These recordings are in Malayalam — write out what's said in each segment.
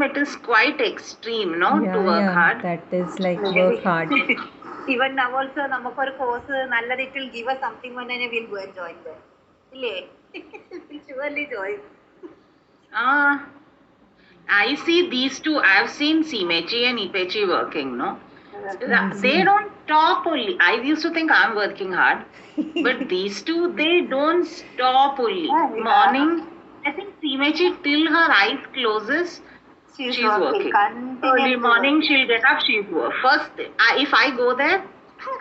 it is quite extreme, no, to work hard. That is like work hard. Even now also, നമുക്കൊരു course നല്ലത് it will give us something when we will go and join them. ഇല്ലേ? We'll surely join. I see these two. I've seen Simechi and Ipechi working, no? They don't stop only. I used to think I'm working hard, but these two, they don't stop only. Morning, I think Simechi till her eyes closes, she's working. Early morning, she'll get up, she's working. First, if I go there,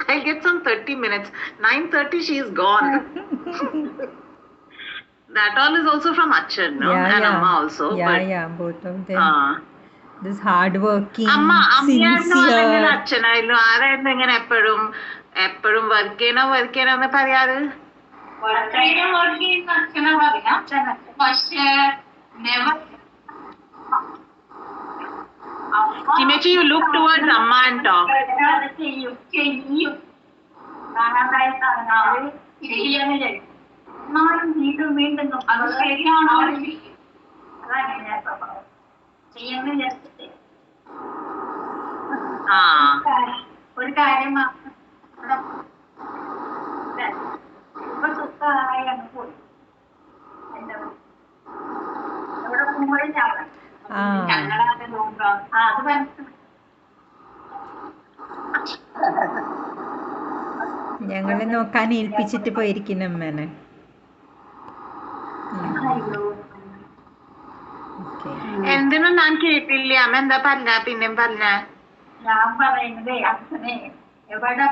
I'll get some 30 minutes. 9:30, she's gone. That all is also from Achan, no? And Amma also. Both of them. This hard working, sincere. അച്ഛനായിരുന്നു ആരായിരുന്നു ഇങ്ങനെ എപ്പോഴും വർക്ക് ചെയ്യണമെന്ന് പറയാറ്? Simechi, you look towards Amma and talk. ഒരു കാര്യം പോയി എന്താ ഇവിടെ കുമ്പഴ ഞങ്ങളത് നോക്കാം അത് ഞങ്ങളെ നോക്കാൻ ഏൽപ്പിച്ചിട്ട് പോയിരിക്കുന്ന അമ്മേനെ. എന്തിനും ഞാൻ കേട്ടില്ല. അമ്മ എന്താ പറഞ്ഞ? പിന്നെ പറഞ്ഞ ഞാൻ പറയുന്നത് അച്ഛനെ എവിടെ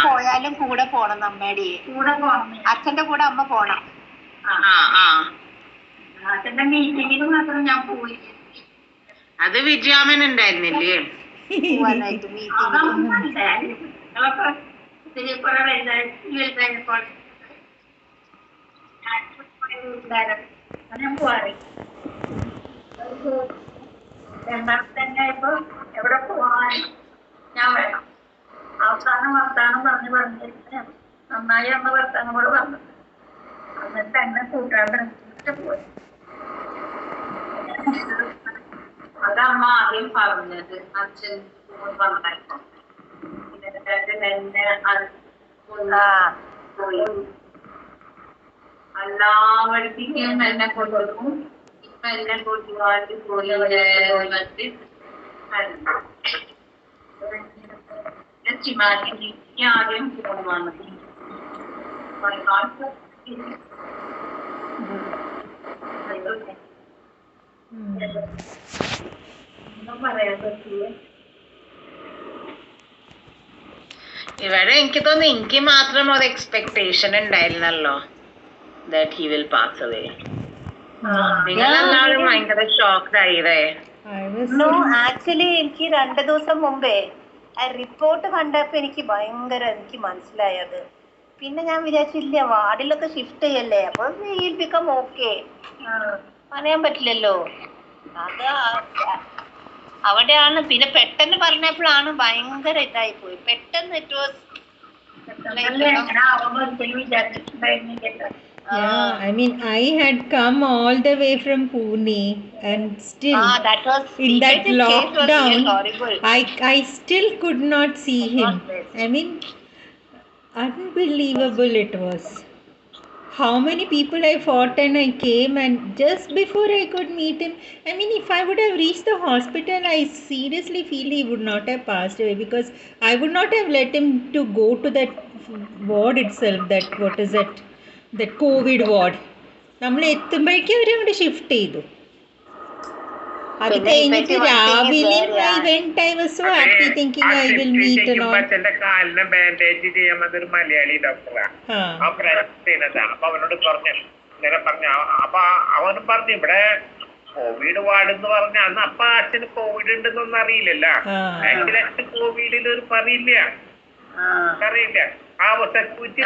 പോയാലും കൂടെ പോണം. അമ്മയുടെ കൂടെ പോണം. അച്ഛന്റെ കൂടെ അമ്മ പോണം. അച്ഛന്റെ മീറ്റിങ്ങിന് മാത്രം ഞാൻ പോയി. അത് വിജയാമൻ ഉണ്ടായിരുന്നില്ലേ? ഞാൻ പോവാറ്. രണ്ടാമത്തെ തന്നെ ഇപ്പൊ എവിടെ പോവാൻ ഞാൻ വേണം. അവസാനം വർത്താനം പറഞ്ഞ് നന്നായി അമ്മ വർത്താനം കൂടെ പറഞ്ഞു. എന്നിട്ട് എന്നെ കൂട്ടാണ്ട് പോയി. അതമ്മ ആദ്യം പറഞ്ഞത് അച്ഛൻ വന്നപ്പോ എന്നെ പോയി എല്ലാവഴിക്കും എന്നെ കൊണ്ടുപോകും. ഇപ്പൊ എന്നെ കൊണ്ടുപോയി പോയി ആദ്യം ഫോൺ വന്നത് പറയാൻ പറ്റില്ല. ഇവിടെ എനിക്ക് തോന്നുന്നു എനിക്ക് മാത്രം ഒരു എക്സ്പെക്ടേഷൻ ഉണ്ടായിരുന്നല്ലോ that he will pass away. നിങ്ങളെല്ലാവരും ഭയങ്കര ഷോക്ക്ഡ് ആയില്ലേ? നോ, ആക്ച്വലി എനിക്ക് 2 ദിവസം മുമ്പേ ആ റിപ്പോർട്ട് കണ്ടപ്പോ എനിക്ക് മനസ്സിലായത്. പിന്നെ ഞാൻ വിചാരിച്ചില്ല വാർഡിലൊക്കെ ഷിഫ്റ്റ് ചെയ്യല്ലേ, അപ്പൊ ബിക്കം ഓക്കെ. പറയാൻ പറ്റില്ലല്ലോ. അത് അവിടെയാണ്. പിന്നെ പെട്ടെന്ന് പറഞ്ഞപ്പോഴാണ് ഭയങ്കര ഇതായി പോയി. പെട്ടെന്ന് it was I mean, I had come all the way from Pune and still in that lockdown, I still could not see him. I mean, unbelievable it was. How many people I fought and I came, and just before I could meet him, I mean, if I would have reached the hospital, I seriously feel he would not have passed away, because I would not have let him to go to that ward itself, that what is it, that COVID ward. നമ്മൾ എത്തുമ്പോഴേക്കും അവർ അവിടെ ഷിഫ്റ്റ് ചെയ്തു. അത് കഴിഞ്ഞിട്ട് രാവിലെ I was so happy thinking I will meet and all. കാലിനെ ബാൻഡേജ് ചെയ്യാൻ വന്നൊരു മലയാളി ഡോക്ടറാണ്. അപ്പൊ അവനോട് പറഞ്ഞു അപ്പൊ അവൻ പറഞ്ഞു ഇവിടെ കോവിഡ് വാർഡെന്ന് പറഞ്ഞ അന്ന് അപ്പ അച്ഛന് കോവിഡ് ഉണ്ടെന്നൊന്നും അറിയില്ലല്ലോ. ആക്ച്വലി അച്ഛൻ കോവിഡിൽ പറയില്ല. ആ സെക്യൂരിറ്റി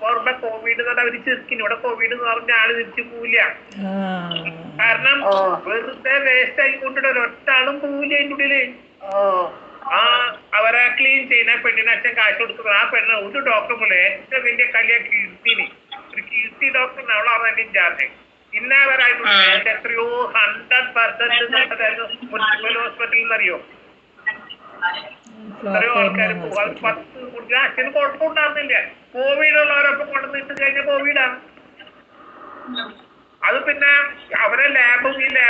ഇവിടെ കോവിഡ് എന്ന് പറഞ്ഞാൽ അവര് ചെറുക്കിന് ഇവിടെ കോവിഡ് എന്ന് പറഞ്ഞ ആള് തിരിച്ചു പോവില്ല. കാരണം വെറുതെ വേസ്റ്റ് ആയിക്കൊണ്ടിട്ട് ഒരൊറ്റ ആളും പോവില്ല അതിന്റെ ഉള്ളില്. അവരെ ക്ലീൻ ചെയ്യുന്ന പെണ്ണിന് അച്ഛൻ കാശ് കൊടുക്കുന്നത്. ആ പെണ്ണ് ഒരു ഡോക്ടർ പോലെ ഏറ്റവും വലിയ കളിയാ കീർത്തിന്. ഒരു കീർത്തി ഡോക്ടറിന് അവളാണ് എന്റെ ഇൻചാർജ്. ഇന്നേവരായിട്ടുണ്ട് എത്രയോ 100% മുനിസിപ്പൽ ഹോസ്പിറ്റലിൽ എന്നറിയോ എത്രയോ ആൾക്കാർ പോകും. അത് 10 അച്ഛന് കുഴപ്പമുണ്ടായിരുന്നില്ല. കോവിഡ് ഉള്ളവരൊപ്പം കൊണ്ടുവന്നിട്ട് കഴിഞ്ഞ കോവിഡാണ്. അത് പിന്നെ അവരെ ലാബും ഈ ലാബ്